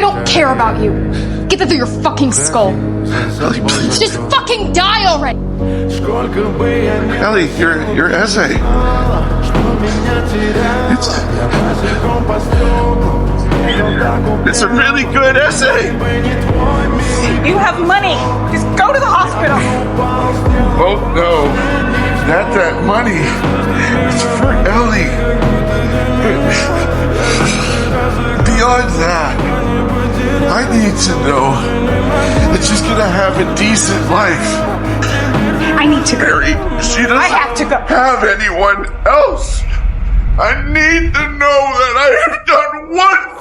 don't care about you. Get that through your fucking skull. Ellie, please. Just fucking die already. Ellie, your essay. It's a really good essay. You have money. Just go to the hospital. Oh no, not that money. It's for Ellie. Beyond that, I need to know that she's gonna have a decent life. I need to go. Mary, she doesn't I have to go. have anyone else. I need to know that I have done one